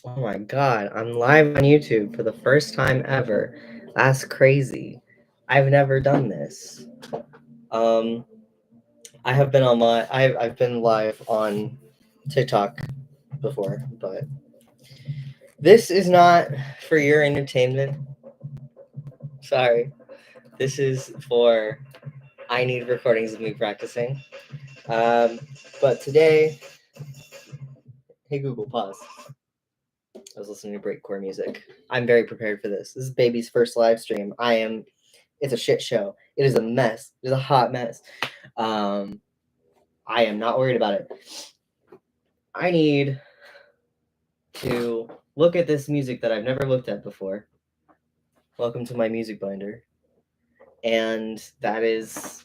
Oh my god, I'm live on YouTube for the first time ever. That's crazy. I've never done this. Um, I have been online. I've been live on TikTok before, but this is not for your entertainment. Sorry, this is for I need recordings of me practicing. But today, hey Google, pause. I was listening to breakcore music. I'm very prepared for this. This is baby's first live stream. It's a shit show. It is a mess. It is a hot mess. I am not worried about it. I need to look at this music that I've never looked at before. Welcome to my music binder. And that is,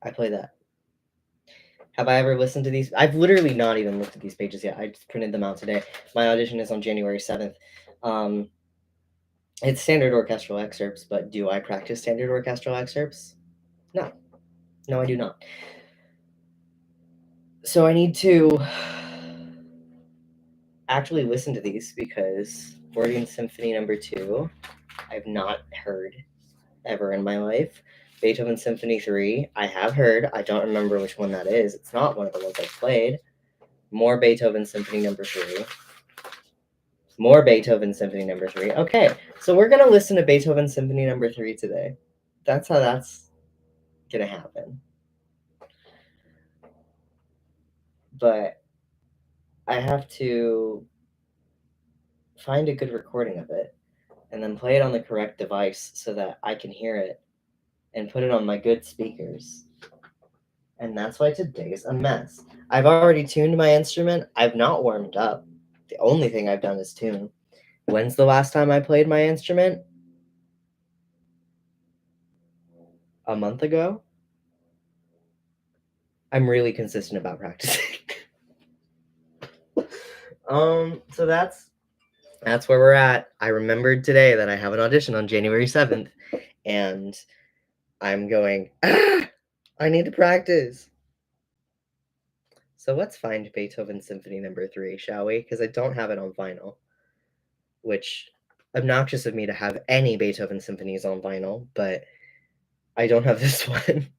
I play that. Have I ever listened to these? I've literally not even looked at these pages yet. I just printed them out today. My audition is on January 7th. It's standard orchestral excerpts, but do I practice standard orchestral excerpts? No. No, I do not. So I need to actually listen to these because Beethoven Symphony No. 2, I've not heard ever in my life. Beethoven Symphony 3, I have heard. I don't remember which one that is. It's not one of the ones I've played. More Beethoven Symphony No. 3. More Beethoven Symphony No. 3. Okay, so we're going to listen to Beethoven Symphony No. 3 today. That's how that's going to happen. But I have to find a good recording of it and then play it on the correct device so that I can hear it and put it on my good speakers. And that's why today's a mess. I've already tuned my instrument. I've not warmed up. The only thing I've done is tune. When's the last time I played my instrument? A month ago? I'm really consistent about practicing. So that's where we're at. I remembered today that I have an audition on January 7th, and I'm going, I need to practice. So let's find Beethoven Symphony No. 3, shall we? Because I don't have it on vinyl, which obnoxious of me to have any Beethoven symphonies on vinyl, but I don't have this one.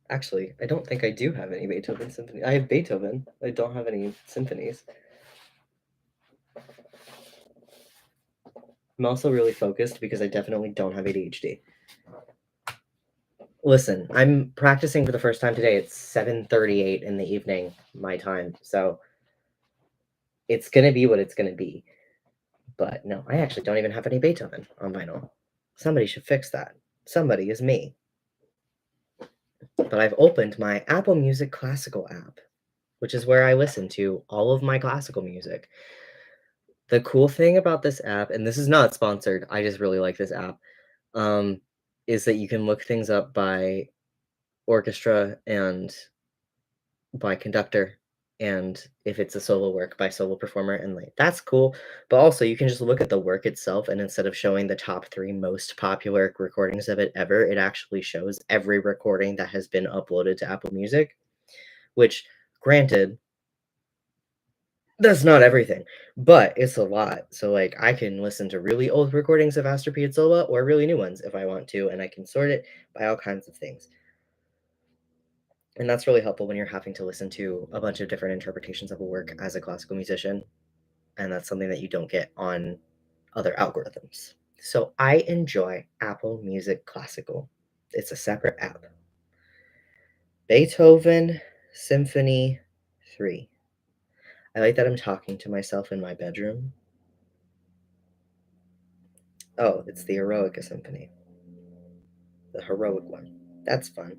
Actually, I don't think I do have any Beethoven symphonies. I have Beethoven. I don't have any symphonies. I'm also really focused because I definitely don't have ADHD. Listen, I'm practicing for the first time today. It's 7:38 in the evening, my time. So it's going to be what it's going to be. But no, I actually don't even have any Beethoven on vinyl. Somebody should fix that. Somebody is me. But I've opened my Apple Music Classical app, which is where I listen to all of my classical music. The cool thing about this app, and this is not sponsored, I just really like this app, is that you can look things up by orchestra and by conductor, and if it's a solo work, by solo performer, and like that's cool. But also you can just look at the work itself, and instead of showing the top 3 most popular recordings of it ever, it actually shows every recording that has been uploaded to Apple Music, which, granted, that's not everything, but it's a lot. So like I can listen to really old recordings of Astor Piazzolla or really new ones if I want to, and I can sort it by all kinds of things. And that's really helpful when you're having to listen to a bunch of different interpretations of a work as a classical musician. And that's something that you don't get on other algorithms. So I enjoy Apple Music Classical. It's a separate app. Beethoven Symphony 3. I like that I'm talking to myself in my bedroom. Oh, it's the Eroica Symphony. The heroic one. That's fun.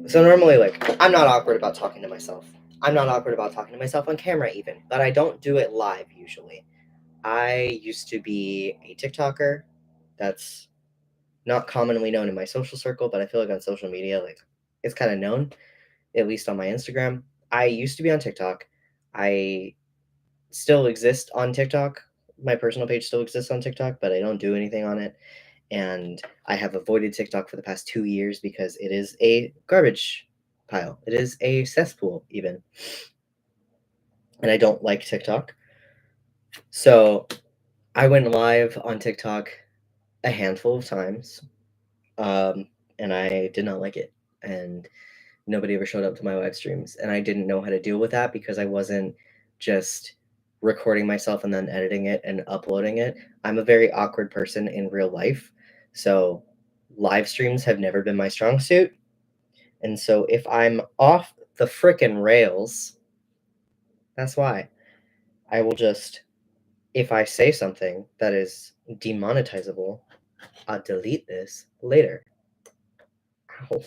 So normally, like, I'm not awkward about talking to myself. I'm not awkward about talking to myself on camera even, but I don't do it live usually. I used to be a TikToker. That's not commonly known in my social circle, but I feel like on social media, like, it's kind of known, at least on my Instagram. I used to be on TikTok. I still exist on TikTok. My personal page still exists on TikTok, but I don't do anything on it. And I have avoided TikTok for the past 2 years because it is a garbage pile. It is a cesspool, even. And I don't like TikTok. So I went live on TikTok a handful of times, and I did not like it. And nobody ever showed up to my live streams. And I didn't know how to deal with that because I wasn't just recording myself and then editing it and uploading it. I'm a very awkward person in real life. So live streams have never been my strong suit. And so if I'm off the frickin' rails, that's why. I will just, if I say something that is demonetizable, I'll delete this later. Ow.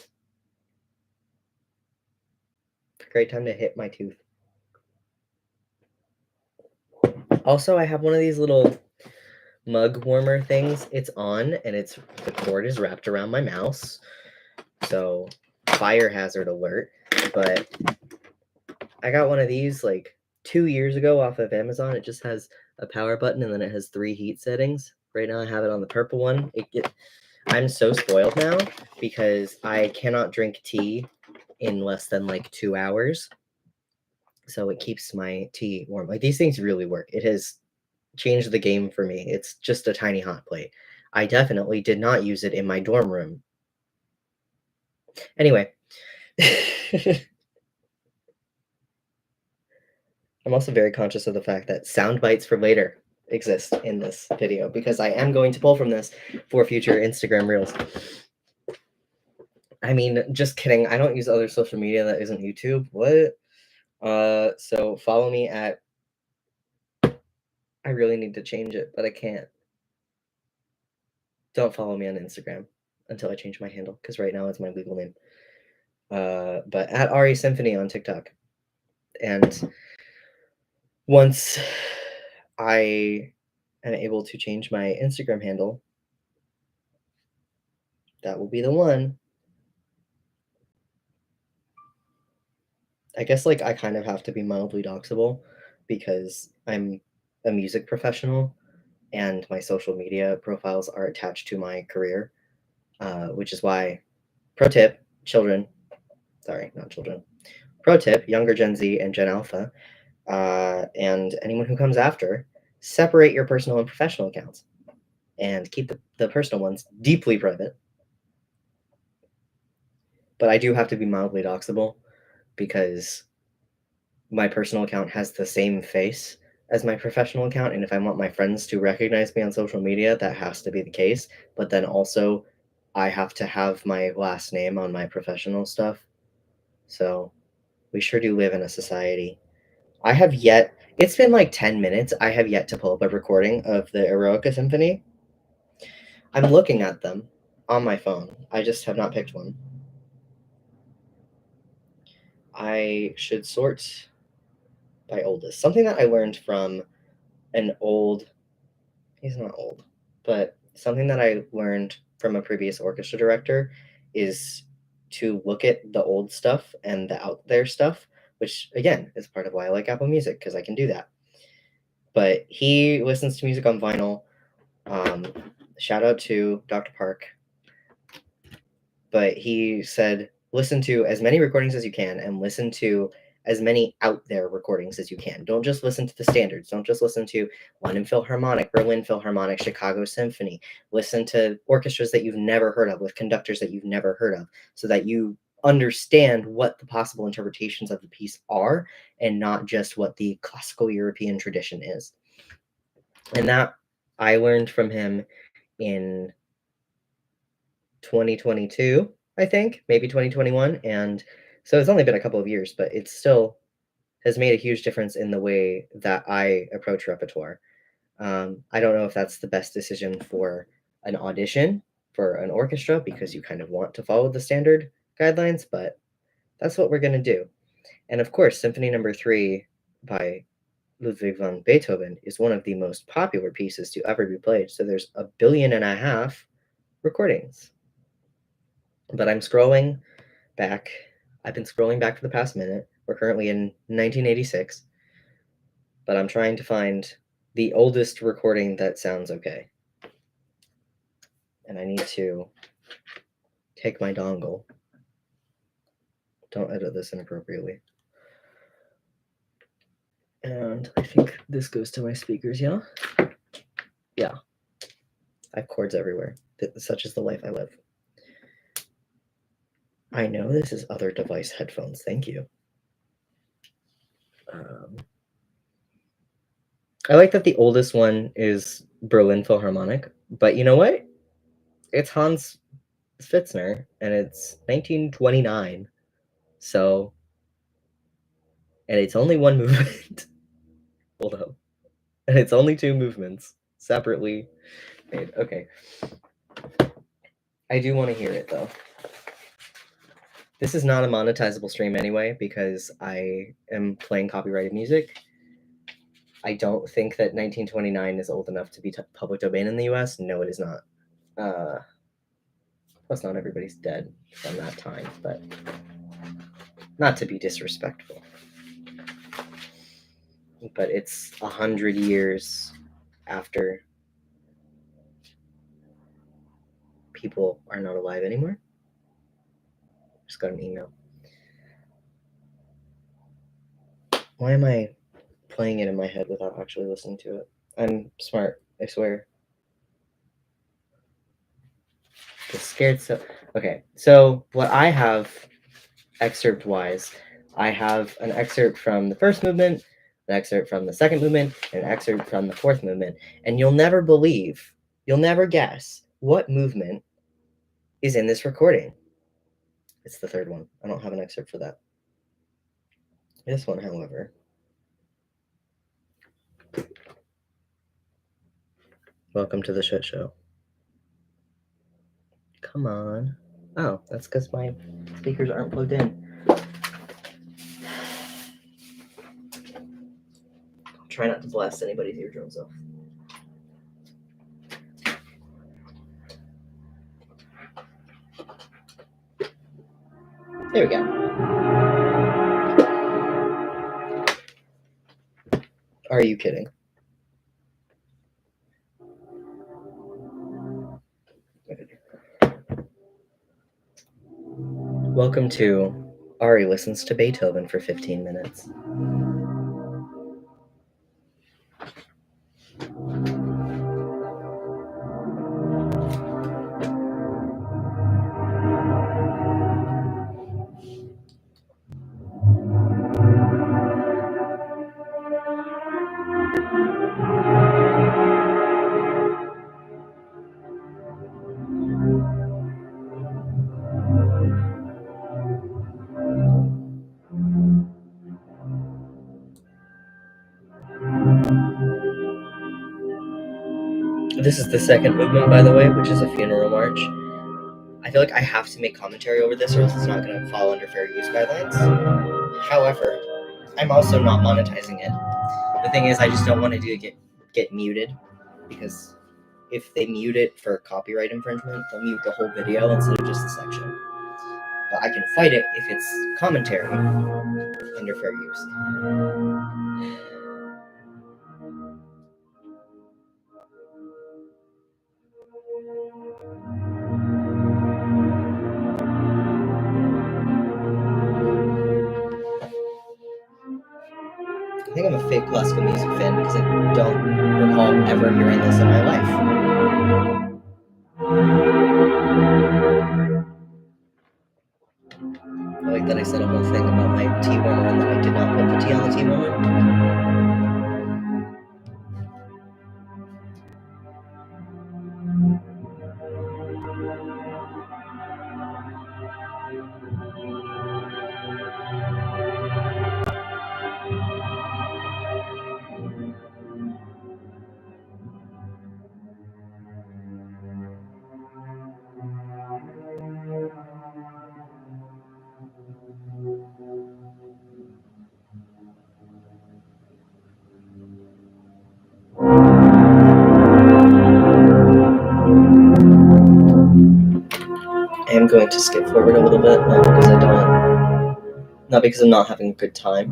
Great time to hit my tooth. Also, I have one of these little mug warmer things. It's on, and the cord is wrapped around my mouse. So, fire hazard alert. But I got one of these like 2 years ago off of Amazon. It just has a power button, and then it has 3 heat settings. Right now I have it on the purple one. I'm so spoiled now because I cannot drink tea in less than like 2 hours. So it keeps my tea warm. Like, these things really work. It has changed the game for me. It's just a tiny hot plate. I definitely did not use it in my dorm room. Anyway. I'm also very conscious of the fact that sound bites for later exist in this video because I am going to pull from this for future Instagram reels. I mean, just kidding. I don't use other social media that isn't YouTube. What? So follow me at, I really need to change it, but I can't. Don't follow me on Instagram until I change my handle, because right now it's my legal name. But at RE Symphony on TikTok. And once I am able to change my Instagram handle, that will be the one. I guess, like, I kind of have to be mildly doxable because I'm a music professional and my social media profiles are attached to my career, which is why, pro tip, children, sorry, not children, pro tip, younger Gen Z and Gen Alpha, and anyone who comes after, separate your personal and professional accounts and keep the personal ones deeply private. But I do have to be mildly doxable because my personal account has the same face as my professional account, and if I want my friends to recognize me on social media, that has to be the case. But then also, I have to have my last name on my professional stuff. So we sure do live in a society. It's been like 10 minutes. I have yet to pull up a recording of the Eroica Symphony. I'm looking at them on my phone. I just have not picked one. I should sort by oldest. Something that I learned from an old, he's not old, but something that I learned from a previous orchestra director is to look at the old stuff and the out there stuff, which again is part of why I like Apple Music, because I can do that. But he listens to music on vinyl. Shout out to Dr. Park. But he said, listen to as many recordings as you can and listen to as many out there recordings as you can. Don't just listen to the standards. Don't just listen to London Philharmonic, Berlin Philharmonic, Chicago Symphony. Listen to orchestras that you've never heard of with conductors that you've never heard of, so that you understand what the possible interpretations of the piece are and not just what the classical European tradition is. And that I learned from him in 2022, I think, maybe 2021. And so it's only been a couple of years, but it still has made a huge difference in the way that I approach repertoire. I don't know if that's the best decision for an audition for an orchestra because you kind of want to follow the standard guidelines, but that's what we're going to do. And of course, Symphony Number 3 by Ludwig van Beethoven is one of the most popular pieces to ever be played. So there's 1.5 billion recordings. But I'm scrolling back. I've been scrolling back for the past minute. We're currently in 1986, but I'm trying to find the oldest recording that sounds okay. and I need to take my dongle. Don't edit this inappropriately. And I think this goes to my speakers, yeah? Yeah. I have cords everywhere. Such is the life I live. I know this is other device headphones. Thank you. I like that the oldest one is Berlin Philharmonic, but you know what? It's Hans Pfitzner, and it's 1929. So, and it's only one movement. Hold up. And it's only two movements, separately made. Okay. I do want to hear it, though. This is not a monetizable stream anyway, because I am playing copyrighted music. I don't think that 1929 is old enough to be public domain in the US. No, it is not. Plus, not everybody's dead from that time, but not to be disrespectful. But it's 100 years after people are not alive anymore. Just got an email. Why am I playing it in my head without actually listening to it? I'm smart, I swear. Just scared so. Okay, so what I have excerpt wise, I have an excerpt from the first movement, an excerpt from the second movement, and an excerpt from the fourth movement. And you'll never believe, you'll never guess what movement is in this recording. It's the third one. I don't have an excerpt for that. This one, however. Welcome to the shit show. Come on. Oh, that's because my speakers aren't plugged in. I'll try not to blast anybody's eardrums off. There we go. Are you kidding? Welcome to Ari Listens to Beethoven for 15 minutes. This is the second movement, by the way, which is a funeral march. I feel like I have to make commentary over this or else it's not going to fall under fair use guidelines. However, I'm also not monetizing it. The thing is, I just don't want to get muted, because if they mute it for copyright infringement, they'll mute the whole video instead of just the section. But I can fight it if it's commentary under fair use. I think I'm a fake classical music fan because I don't recall ever hearing this in my life. I like that I said a whole thing about my tea warmer and that I did not put the tea on the tea warmer. I am going to skip forward a little bit, not because I'm not having a good time.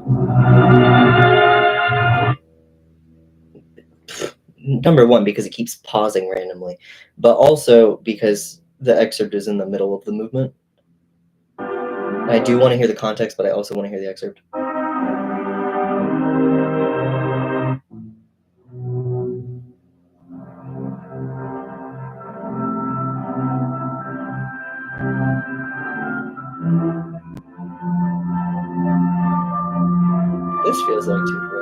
number one, because it keeps pausing randomly, but also because the excerpt is in the middle of the movement. I do want to hear the context, but I also want to hear the excerpt. This feels like 2/4.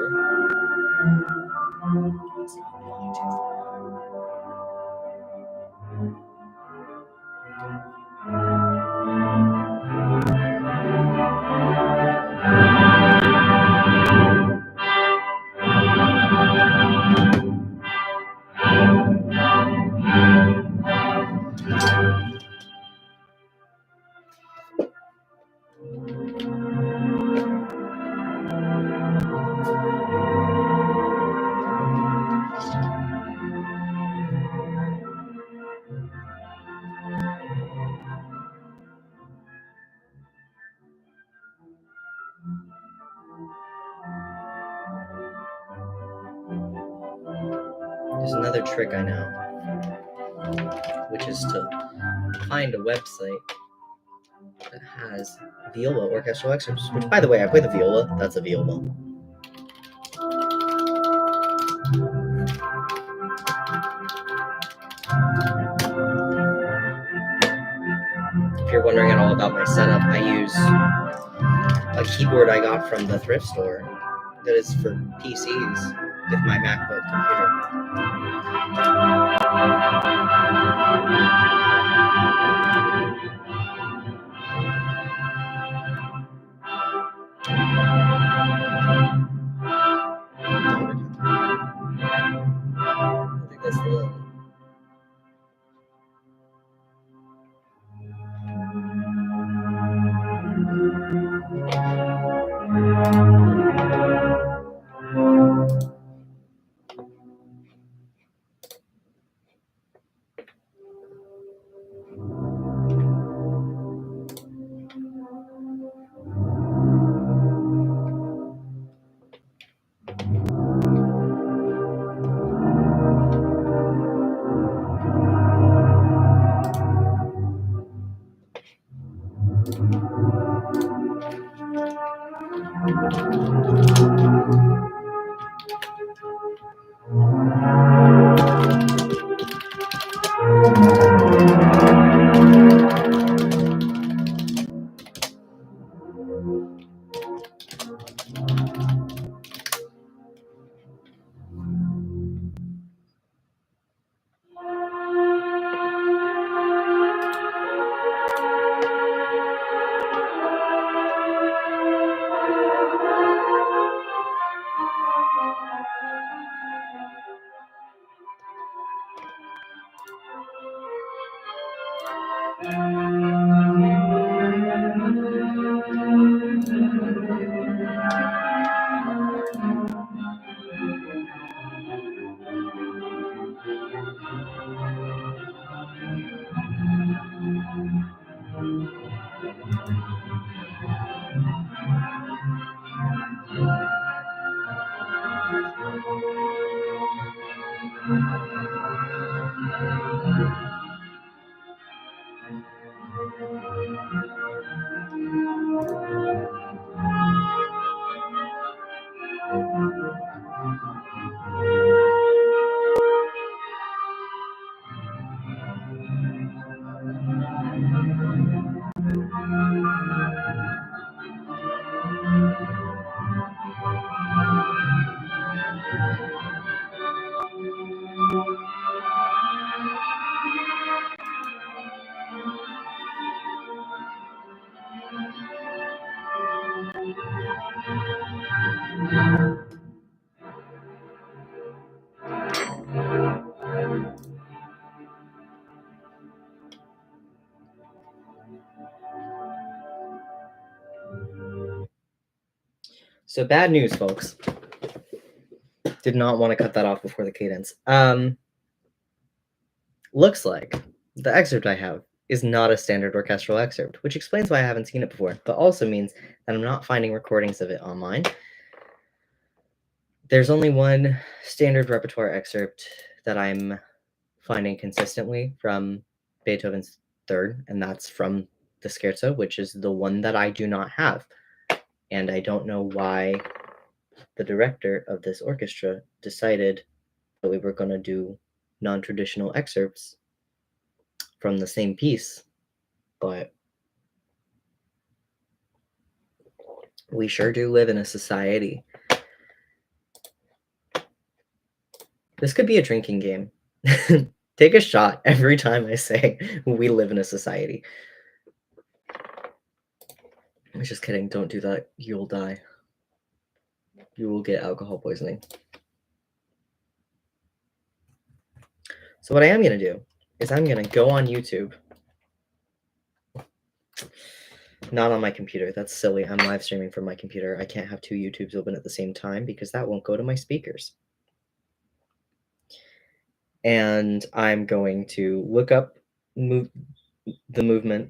It's not really 2/4. There's another trick I know, which is to find a website that has viola orchestral excerpts, which, by the way, I play the viola. That's a viola. If you're wondering at all about my setup, I use a keyboard I got from the thrift store that is for PCs with my MacBook computer. I think that's the So bad news, folks. Did not want to cut that off before the cadence. Looks like the excerpt I have is not a standard orchestral excerpt, which explains why I haven't seen it before, but also means that I'm not finding recordings of it online. There's only one standard repertoire excerpt that I'm finding consistently from Beethoven's Third, and that's from the Scherzo, which is the one that I do not have. And I don't know why the director of this orchestra decided that we were going to do non-traditional excerpts from the same piece, but we sure do live in a society. This could be a drinking game. Take a shot every time I say we live in a society. I'm just kidding. Don't do that. You'll die. You will get alcohol poisoning. So what I am going to do is I'm going to go on YouTube. Not on my computer. That's silly. I'm live streaming from my computer. I can't have two YouTubes open at the same time because that won't go to my speakers. And I'm going to look up the movement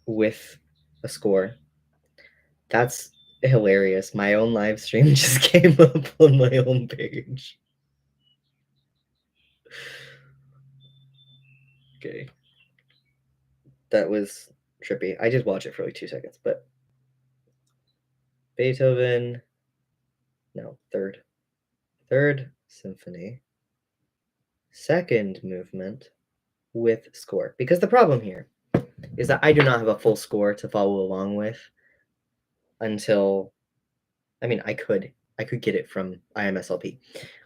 with a score. That's hilarious. My own live stream just came up on my own page. Okay. That was trippy. I did watch it for like 2 seconds, but Beethoven, no, Third Symphony, second movement with score. Because the problem here is that I do not have a full score to follow along with until, I mean, I could get it from IMSLP.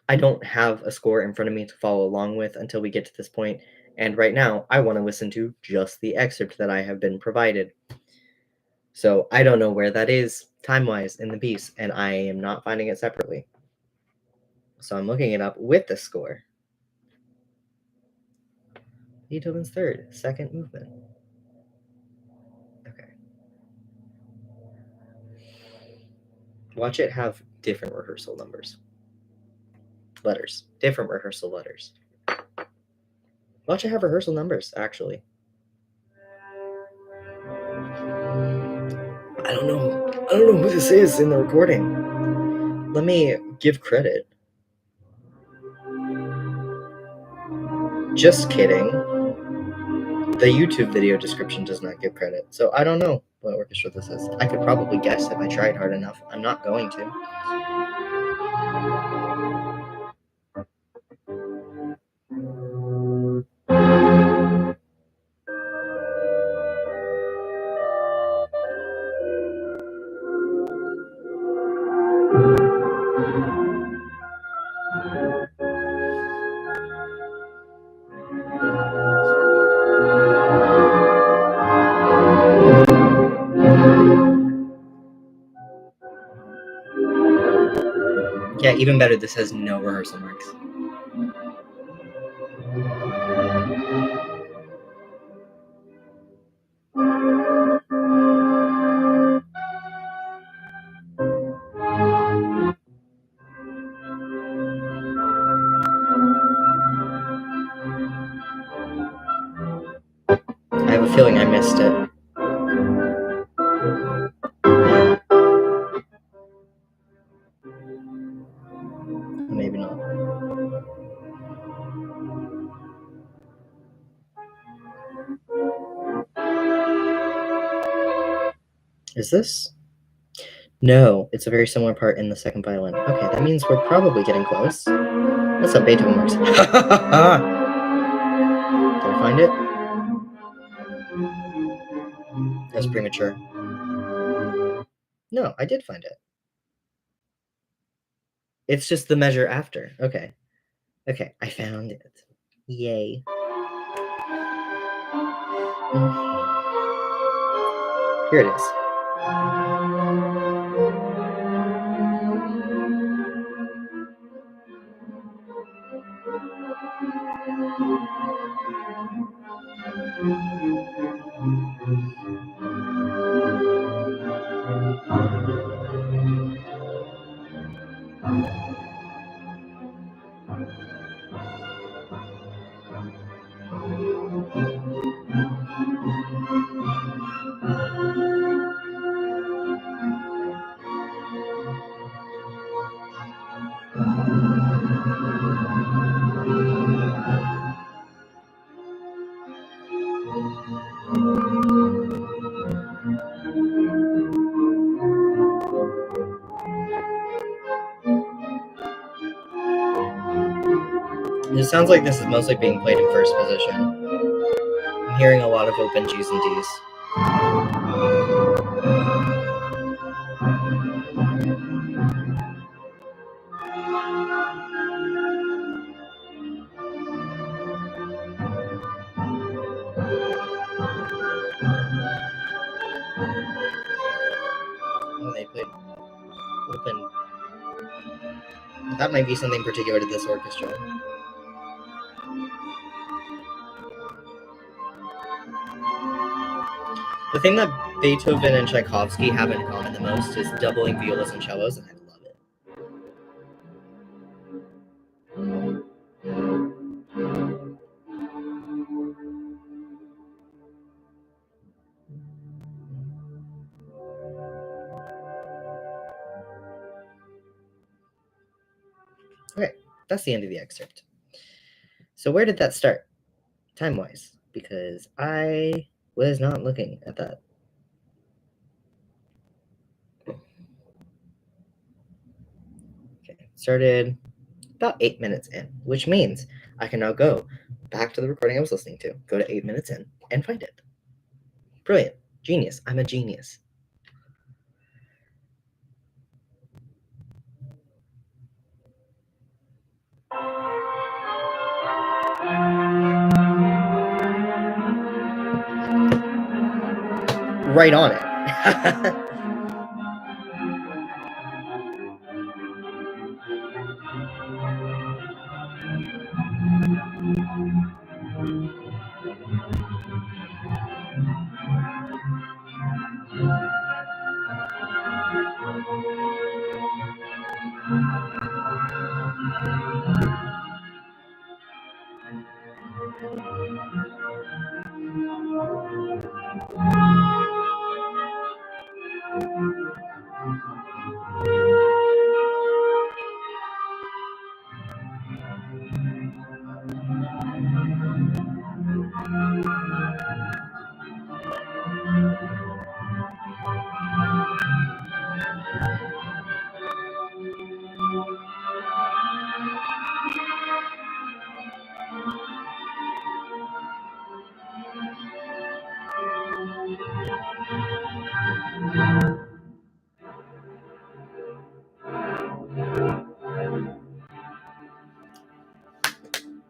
I don't have a score in front of me to follow along with until we get to this point, and right now I want to listen to just the excerpt that I have been provided. So I don't know where that is time-wise in the piece, and I am not finding it separately. So I'm looking it up with the score. Beethoven's Third, second movement. Okay. Watch it have different rehearsal numbers. Letters. Different rehearsal letters. Watch it have rehearsal numbers, actually. I don't know who this is in the recording. Let me give credit. Just kidding. The YouTube video description does not give credit, so I don't know what orchestra this is. I could probably guess if I tried hard enough. I'm not going to. Yeah, even better, this has no rehearsal marks. I have a feeling I missed it. Maybe not. Is this? No, it's a very similar part in the second violin. Okay, that means we're probably getting close. What's up, Beethoven marks? Did I find it? That's premature. No, I did find it. It's just the measure after. Okay. Okay, I found it. Yay. Here it is. It sounds like this is mostly being played in first position. I'm hearing a lot of open G's and D's. Oh, they played open. That might be something particular to this orchestra. The thing that Beethoven and Tchaikovsky have in common the most is doubling violas and cellos, and I love it. Okay, that's the end of the excerpt. So where did that start, time-wise? Because I was not looking at that. Okay, started about 8 minutes in, which means I can now go back to the recording I was listening to, go to 8 minutes in, and find it. Brilliant. Genius. I'm a genius. Right on it.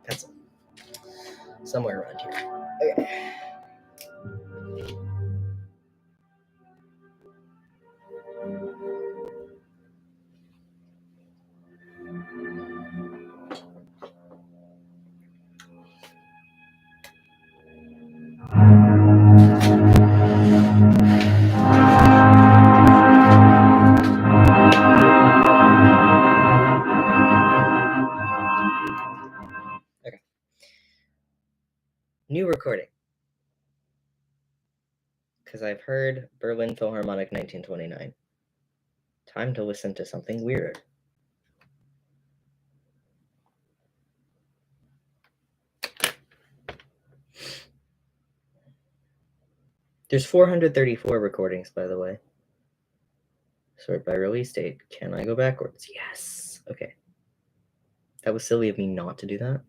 Pencil. Somewhere around here. Okay. New recording. Because I've heard Berlin Philharmonic 1929. Time to listen to something weirder. There's 434 recordings, by the way. Sort by release date. Can I go backwards? Yes. Okay. That was silly of me not to do that.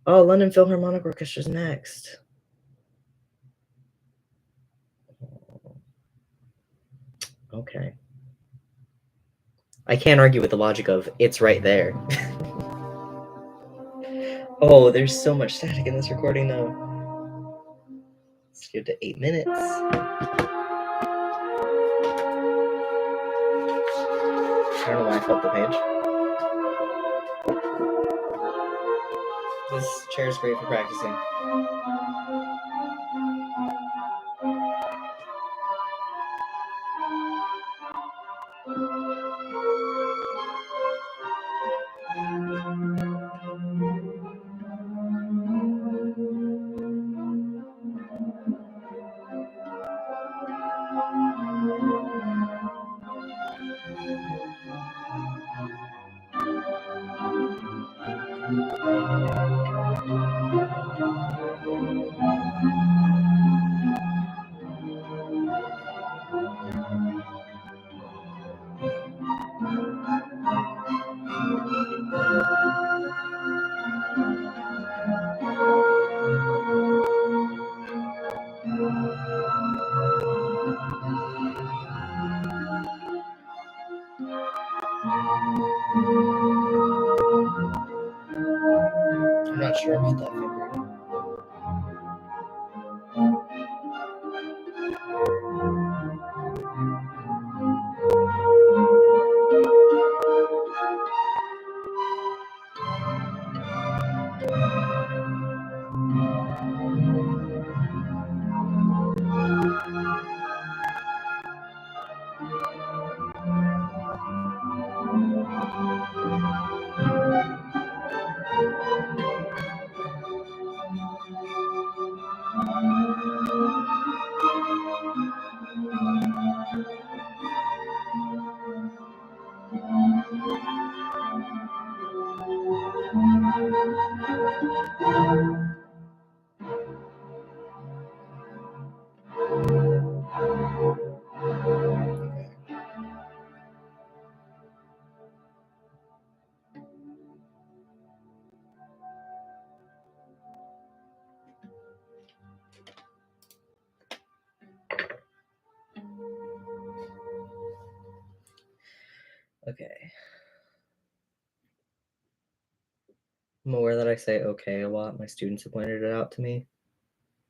Oh, London Philharmonic Orchestra's next. Okay. I can't argue with the logic of it's right there. Oh, there's so much static in this recording, though. Let's give it to 8 minutes. I don't know why I felt the page. This chair is great for practicing. sure about that finger. Okay. I'm aware that I say okay a lot. My students have pointed it out to me.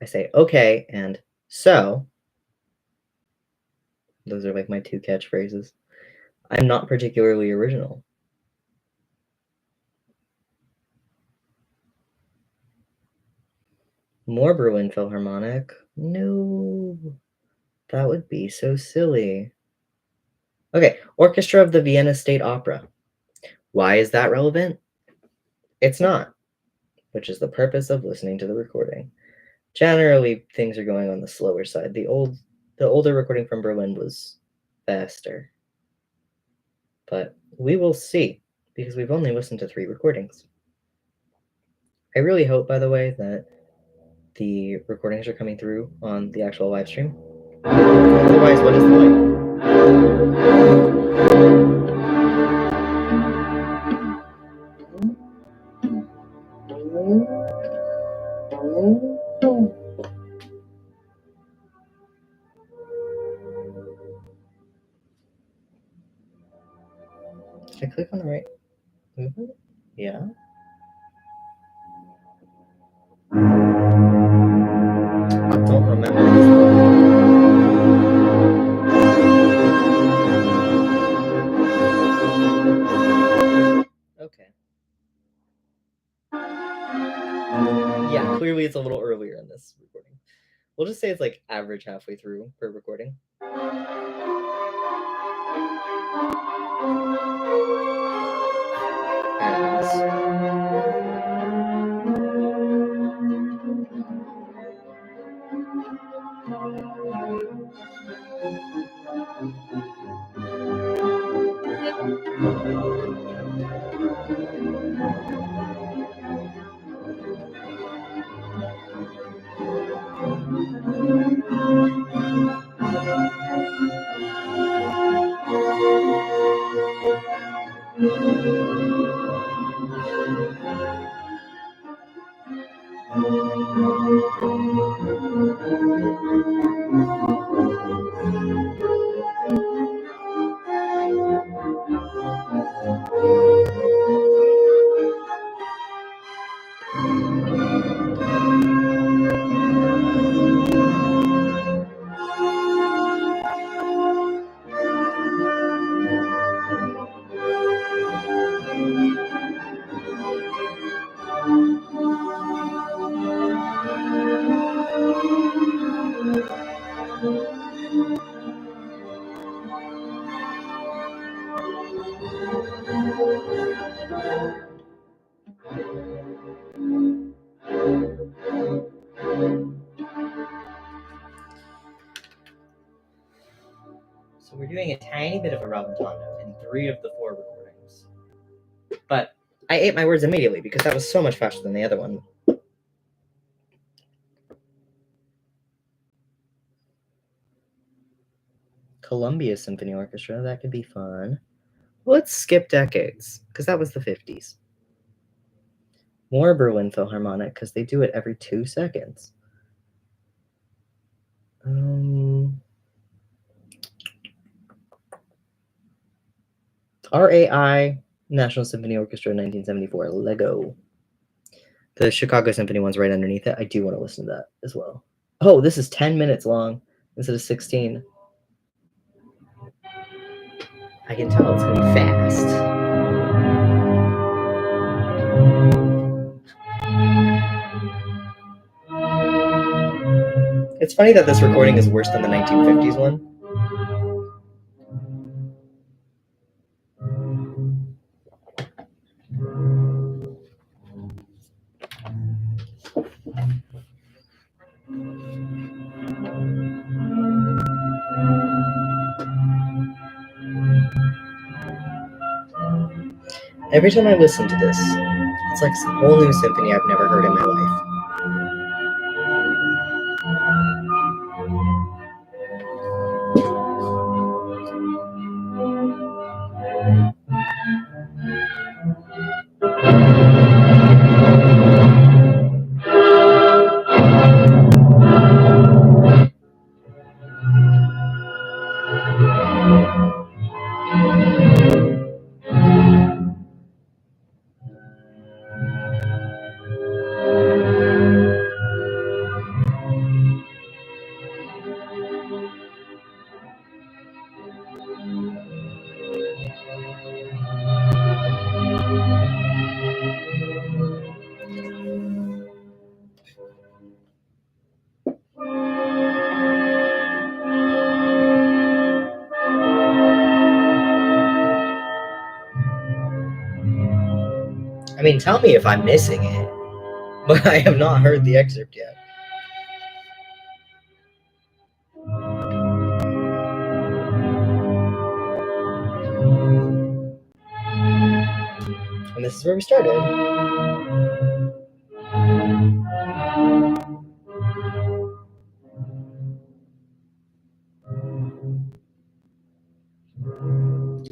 I say okay and so. Those are like my two catchphrases. I'm not particularly original. More Berlin Philharmonic? No. That would be so silly. Okay, Orchestra of the Vienna State Opera. Why is that relevant? It's not, which is the purpose of listening to the recording. Generally, things are going on the slower side. The older recording from Berlin was faster. But we will see, because we've only listened to 3 recordings. I really hope, by the way, that the recordings are coming through on the actual live stream. Otherwise, what is the point? Did I click on the right movement? Yeah. I don't remember this one. Okay. Yeah, clearly it's a little earlier in this recording. We'll just say it's like average halfway through per recording. So we're doing a tiny bit of a Ravantondo in 3 of the 4 recordings. But I ate my words immediately because that was so much faster than the other one. Columbia Symphony Orchestra, that could be fun. Let's skip decades, because that was the 50s. More Berlin Philharmonic, because they do it every 2 seconds. RAI, National Symphony Orchestra, 1974, Lego. The Chicago Symphony one's right underneath it. I do want to listen to that as well. Oh, this is 10 minutes long instead of 16. I can tell it's going to be fast. It's funny that this recording is worse than the 1950s one. Every time I listen to this, it's like some whole new symphony I've never heard in my life. I mean, tell me if I'm missing it, but I have not heard the excerpt yet. And this is where we started.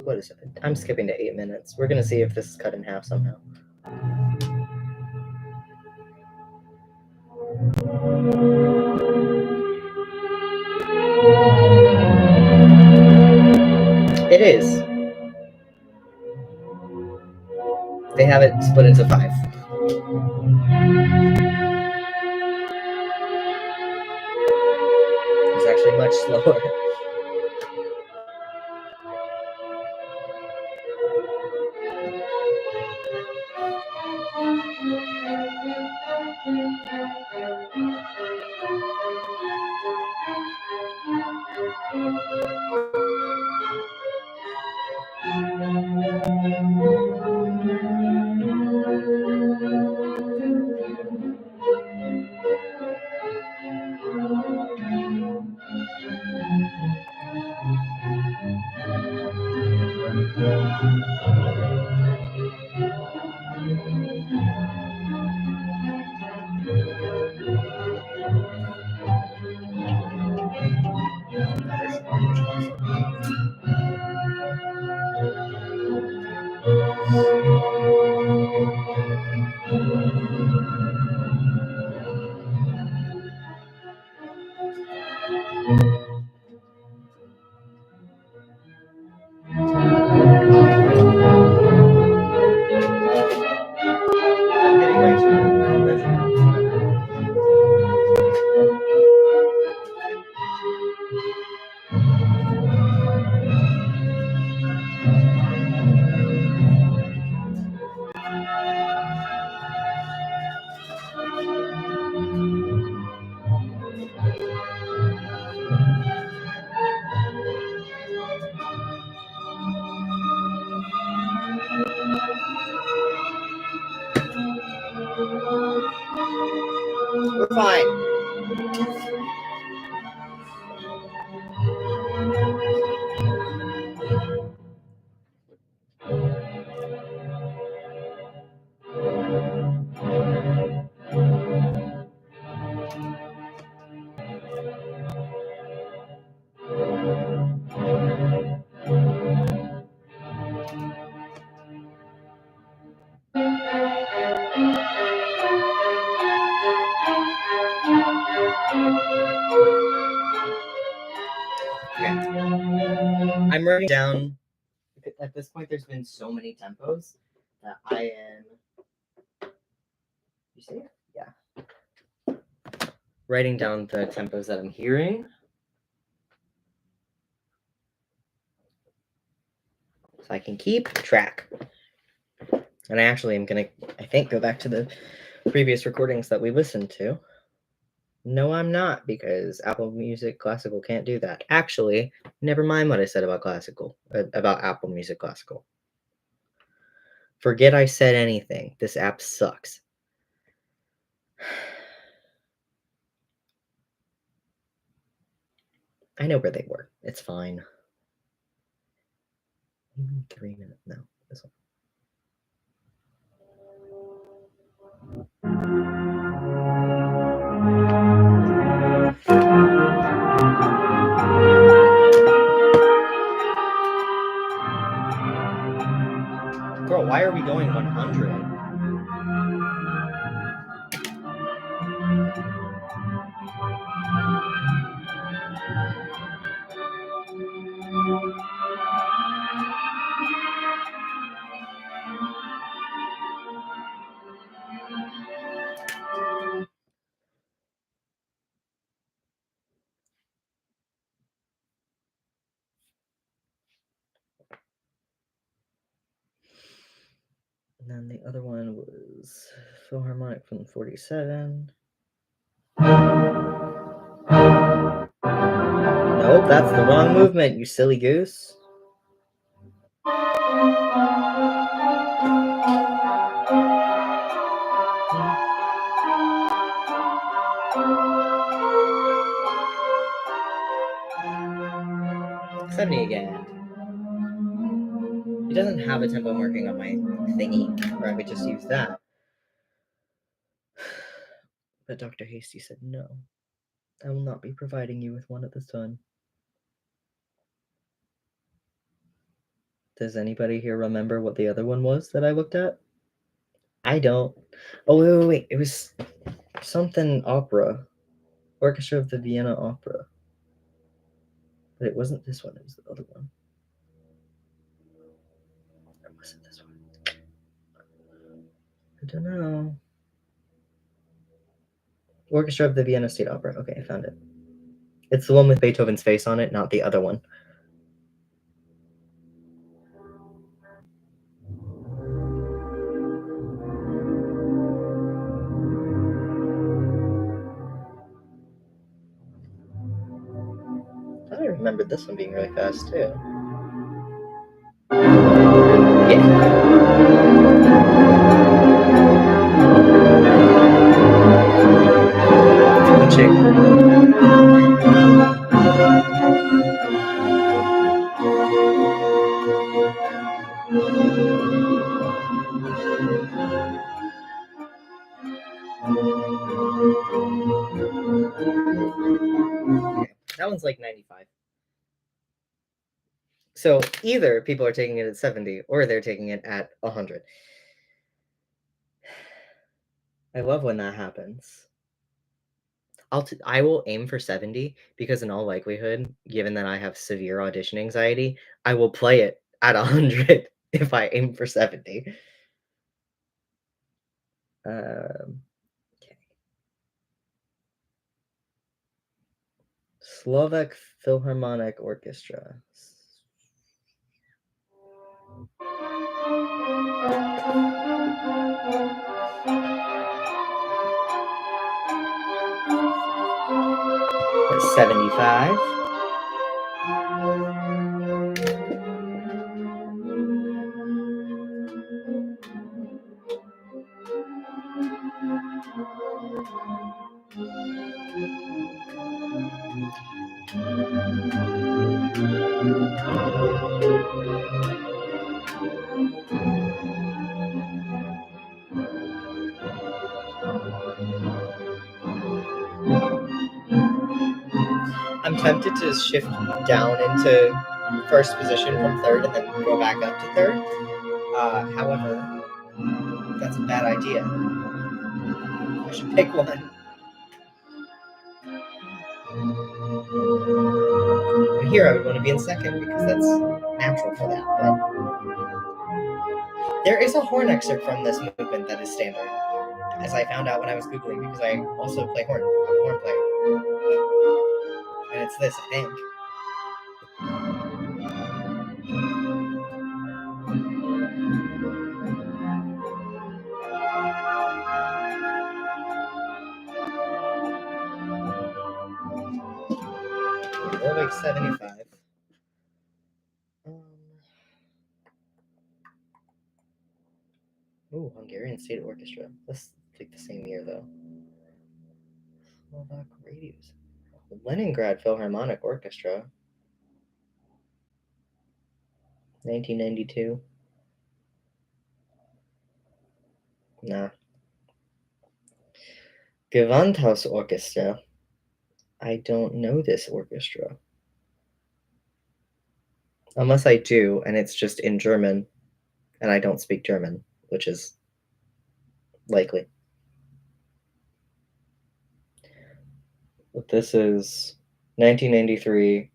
What is it? I'm skipping to 8 minutes. We're going to see if this is cut in half somehow. It is. They have it split into 5. It's actually much slower. We're fine. I'm writing down, at this point there's been so many tempos that I am You see? Yeah. Writing down the tempos that I'm hearing. So I can keep track. And I actually am going to, I think, go back to the previous recordings that we listened to. No, I'm not, because Apple Music Classical can't do that. Actually, never mind what I said about about Apple Music Classical. Forget I said anything. This app sucks. I know where they were. It's fine. 3 minutes. No, this one. Girl, why are we going 100? And then the other one was Philharmonic from 47. Nope, that's the wrong movement, you silly goose. '70 again. It doesn't have a tempo marking on my thingy, or I could just use that. But Dr. Hasty said no. I will not be providing you with one at this time. Does anybody here remember what the other one was that I looked at? I don't. Oh, wait. It was something opera. Orchestra of the Vienna Opera. But it wasn't this one, it was the other one. Or was it this one? I don't know. Orchestra of the Vienna State Opera. Okay, I found it. It's the one with Beethoven's face on it, not the other one. I remembered this one being really fast too. Yeah. That one's like 95. So either people are taking it at 70 or they're taking it at 100. I love when that happens. I will aim for 70 because in all likelihood, given that I have severe audition anxiety, I will play it at 100 if I aim for 70. Okay. Slovak Philharmonic Orchestra. That's 75. I'm tempted to shift down into first position from third and then go back up to third. However, that's a bad idea. I should pick one. And here I would want to be in second because that's natural for that. But there is a horn excerpt from this movement that is standard. as I found out when I was Googling, because I also play horn. I'm a horn player. And it's this, I think. They're like 75. Ooh, Hungarian State Orchestra. That's like the same year though. Slovak radios. Leningrad Philharmonic Orchestra. 1992. Nah. Gewandhausorchester. I don't know this orchestra. Unless I do, and it's just in German, and I don't speak German, which is likely. But this is 1993,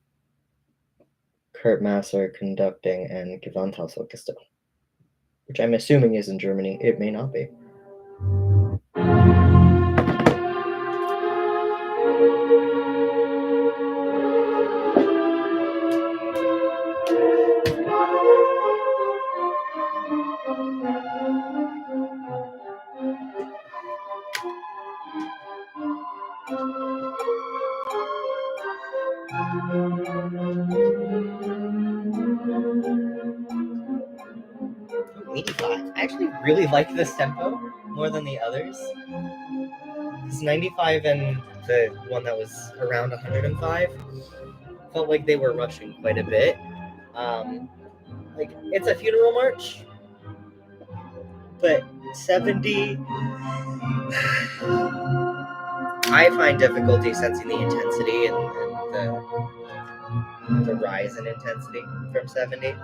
Kurt Masur conducting and Gewandhausorchester, which I'm assuming is in Germany. It may not be. Oh, 85. I actually really like this tempo more than the others. Because 95 and the one that was around 105 felt like they were rushing quite a bit. Like, it's a funeral march, but 70, I find difficulty sensing the intensity and the rise in intensity from 70.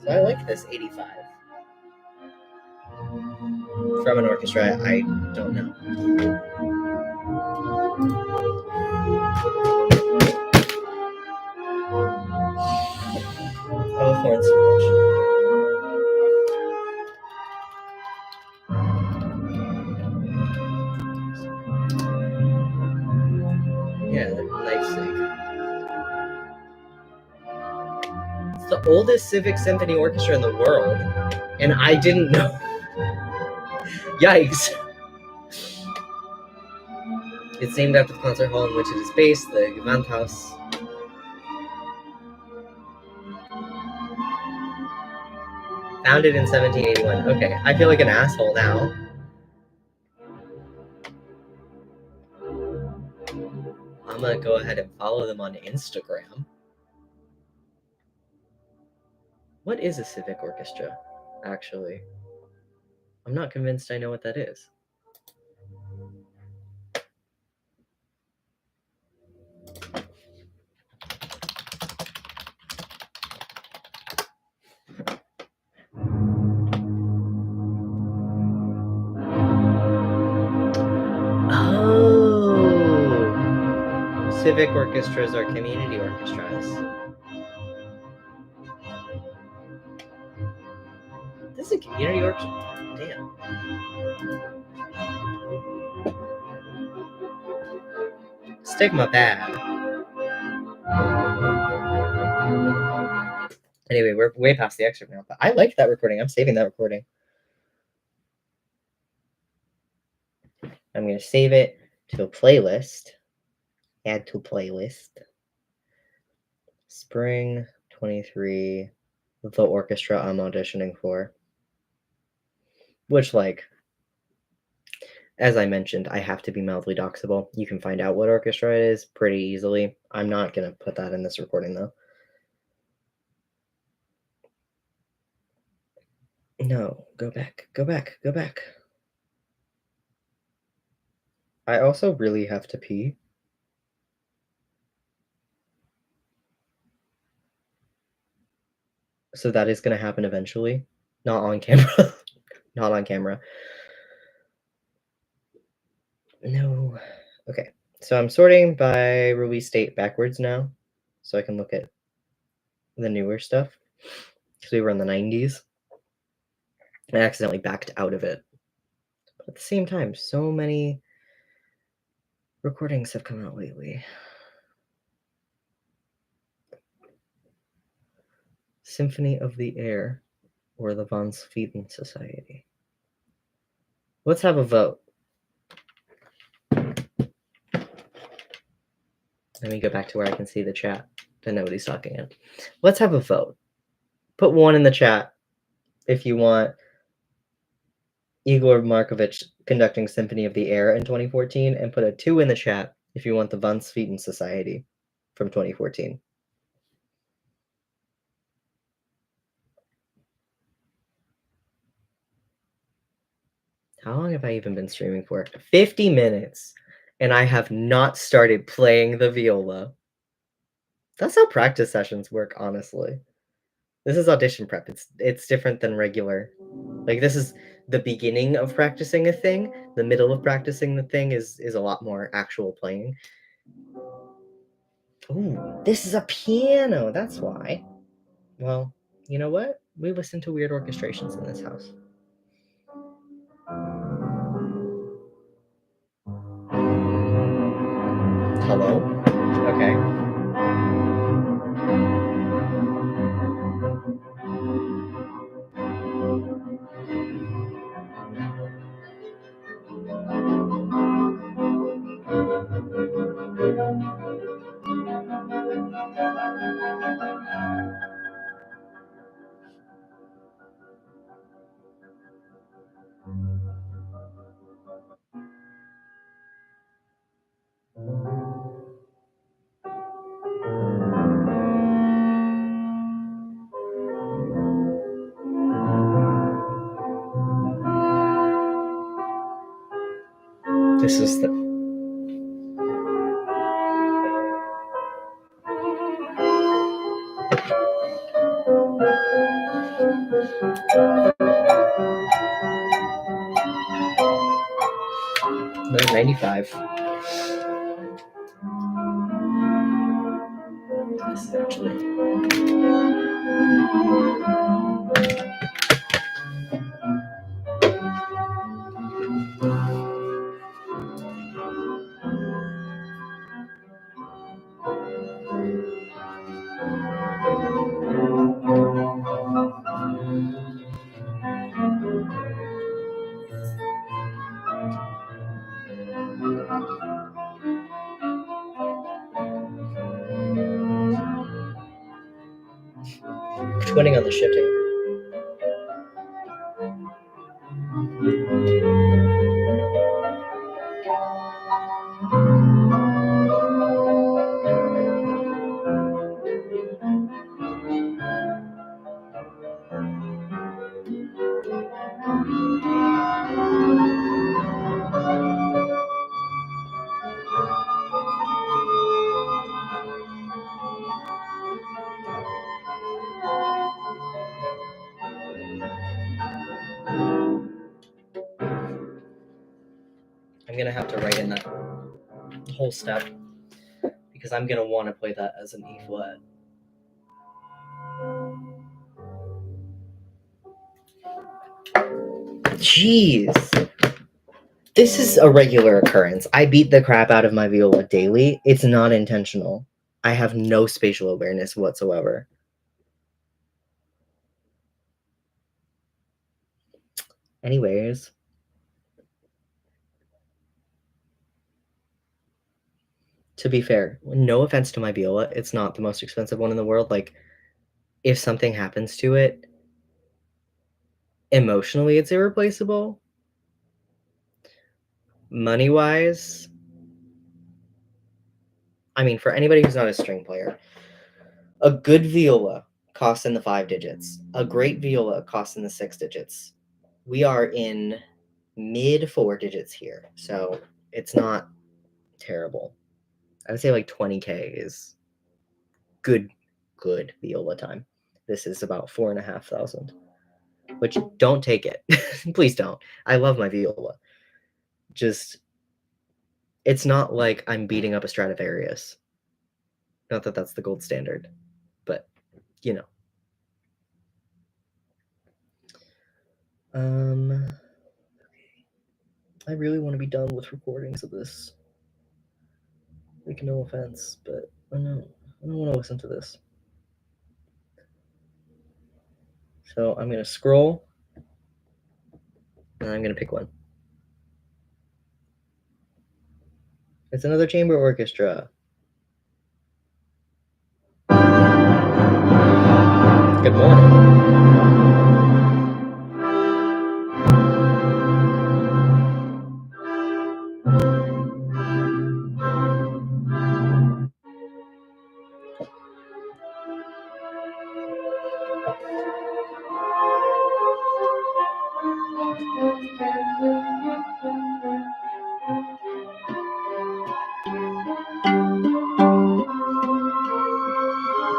So I like this 85. From an orchestra I don't know. Oh, horns so much. Yeah, Leipzig. It's the oldest civic symphony orchestra in the world, and I didn't know. Yikes. It's named after the concert hall in which it is based, the Gewandhaus. Founded in 1781. Okay, I feel like an asshole now. I'm gonna go ahead and follow them on Instagram. What is a civic orchestra, actually? I'm not convinced I know what that is. Oh! Civic orchestras are community orchestras. This is a community orchestra? Damn. Stigma bad. Anyway, we're way past the excerpt now, but I like that recording. I'm saving that recording. I'm going to save it to a playlist. Add to playlist. Spring 23, the orchestra I'm auditioning for. Which, like, as I mentioned, I have to be mildly doxable. You can find out what orchestra it is pretty easily. I'm not going to put that in this recording, though. No, go back, go back, go back. I also really have to pee. So that is going to happen eventually. Not on camera. Not on camera. No. Okay. So I'm sorting by release date backwards now. So I can look at the newer stuff. Because we were in the 90s. I accidentally backed out of it. But at the same time, so many recordings have come out lately. Symphony of the Air or the von Swieten Society. Let's have a vote. Let me go back to where I can see the chat that nobody's talking in. Let's have a vote. Put 1 in the chat if you want Igor Markovich conducting Symphony of the Air in 2014, and put a 2 in the chat if you want the von Swieten Society from 2014. How long have I even been streaming for? 50 minutes, and I have not started playing the viola. That's how practice sessions work, honestly. This is audition prep. It's different than regular. Like, this is the beginning of practicing a thing. The middle of practicing the thing is a lot more actual playing. Ooh, this is a piano. That's why. Well, you know what? We listen to weird orchestrations in this house. Hello? Okay. This is the... No, 95. This is actually... Twinning on the shifting. I'm gonna have to write in that whole step because I'm gonna want to play that as an E flat. Jeez. This is a regular occurrence. I beat the crap out of my viola daily. It's not intentional. I have no spatial awareness whatsoever. Anyways. To be fair, no offense to my viola, it's not the most expensive one in the world. Like, if something happens to it, emotionally it's irreplaceable. Money-wise, I mean, for anybody who's not a string player, a good viola costs in the 5 digits. A great viola costs in the 6 digits. We are in mid 4 digits here, so it's not terrible. I would say like 20K is good viola time. This is about 4,500, which don't take it. Please don't. I love my viola. Just, it's not like I'm beating up a Stradivarius. Not that that's the gold standard, but you know. I really want to be done with recordings of this. Like, no offense, but I don't want to listen to this. So I'm going to scroll, and I'm going to pick one. It's another chamber orchestra. Good morning.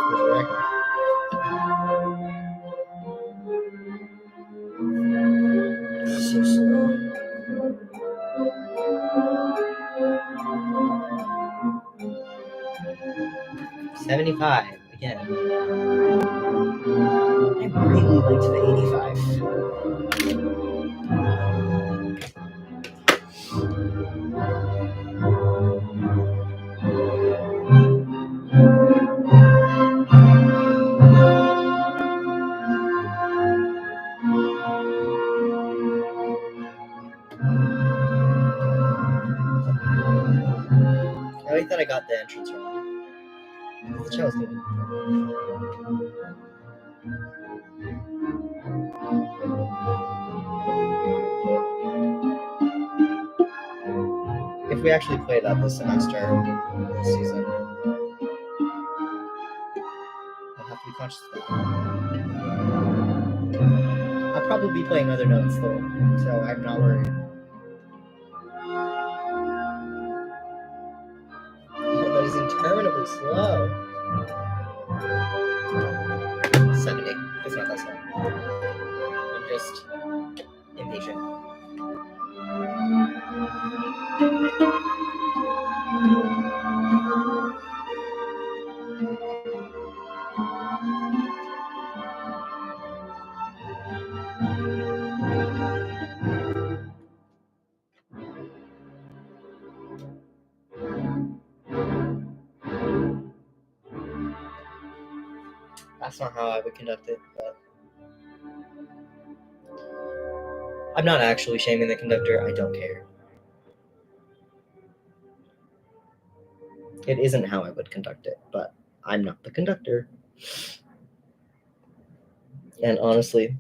Where's the record? So slow. $75 again. I really liked the 85. I like that I got the entrance wrong. The cell's good. If we actually play that this semester, this season, I'll have to be conscious of that. I'll probably be playing other notes though, so I'm not worried. Oh, that is interminably slow. 70. It's not that slow. I'm just impatient. That's not how I would conduct it, but I'm not actually shaming the conductor. I don't care. It isn't how I would conduct it, but I'm not the conductor. And honestly,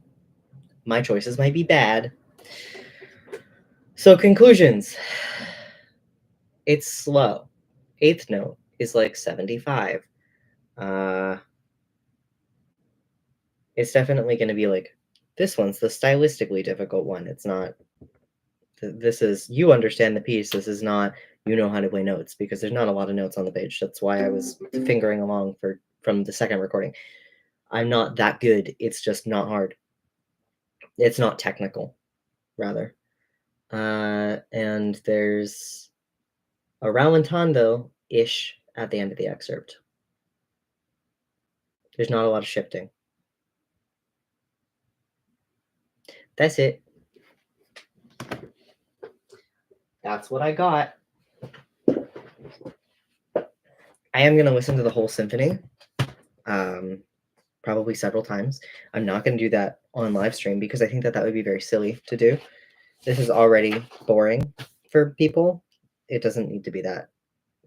my choices might be bad. So conclusions. It's slow. Eighth note is like 75. It's definitely going to be like, this one's the stylistically difficult one. It's not, this is, you understand the piece. This is not, you know how to play notes, because there's not a lot of notes on the page. That's why I was fingering along from the second recording. I'm not that good. It's just not hard. It's not technical, rather. And there's a rallentando-ish at the end of the excerpt. There's not a lot of shifting. That's it. That's what I got. I am going to listen to the whole symphony, probably several times. I'm not going to do that on live stream because I think that would be very silly to do. This is already boring for people. It doesn't need to be that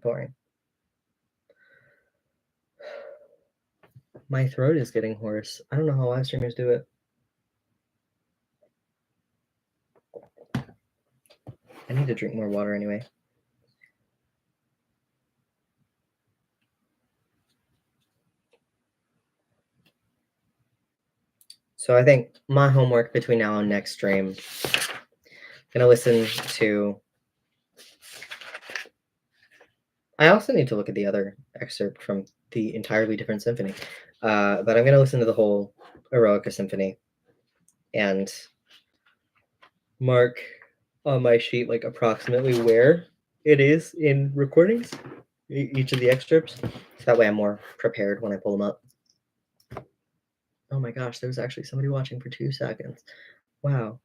boring. My throat is getting hoarse. I don't know how live streamers do it. I need to drink more water anyway. So I think my homework between now and next stream, I'm going to listen to... I also need to look at the other excerpt from the entirely different symphony. But I'm going to listen to the whole Eroica symphony and mark on my sheet like approximately where it is in recordings, each of the excerpts. So that way I'm more prepared when I pull them up. Oh my gosh, there was actually somebody watching for 2 seconds. Wow.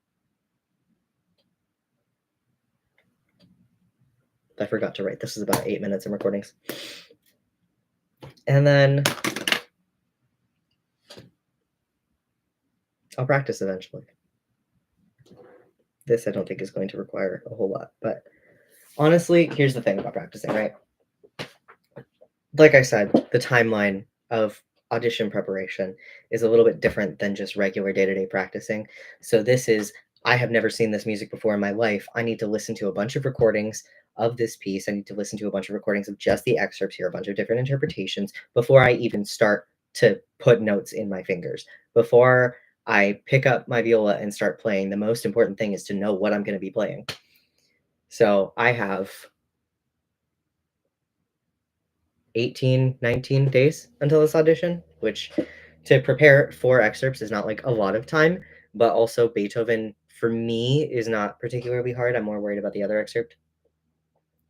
I forgot to write. This is about 8 minutes in recordings. And then I'll practice eventually. This I don't think is going to require a whole lot, but honestly, here's the thing about practicing, right? Like I said, the timeline of audition preparation is a little bit different than just regular day-to-day practicing. So this is, I have never seen this music before in my life. I need to listen to a bunch of recordings of this piece. I need to listen to a bunch of recordings of just the excerpts here, a bunch of different interpretations before I even start to put notes in my fingers. Before I pick up my viola and start playing, the most important thing is to know what I'm going to be playing. So I have 18, 19 days until this audition, which to prepare for excerpts is not like a lot of time, but also Beethoven for me is not particularly hard. I'm more worried about the other excerpt.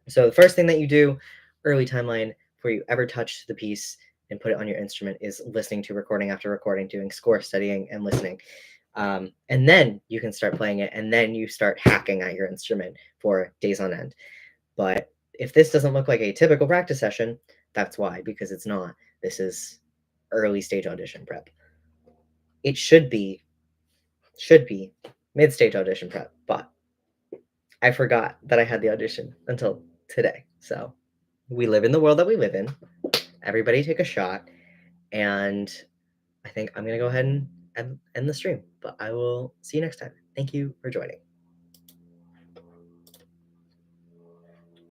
So the first thing that you do, early timeline, before you ever touch the piece and put it on your instrument, is listening to recording after recording, doing score studying and listening. And then you can start playing it, and then you start hacking at your instrument for days on end. But if this doesn't look like a typical practice session, that's why, because it's not. This is early stage audition prep. It should be mid-stage audition prep, but I forgot that I had the audition until today. So we live in the world that we live in. Everybody take a shot, and I think I'm going to go ahead and end the stream, but I will see you next time. Thank you for joining.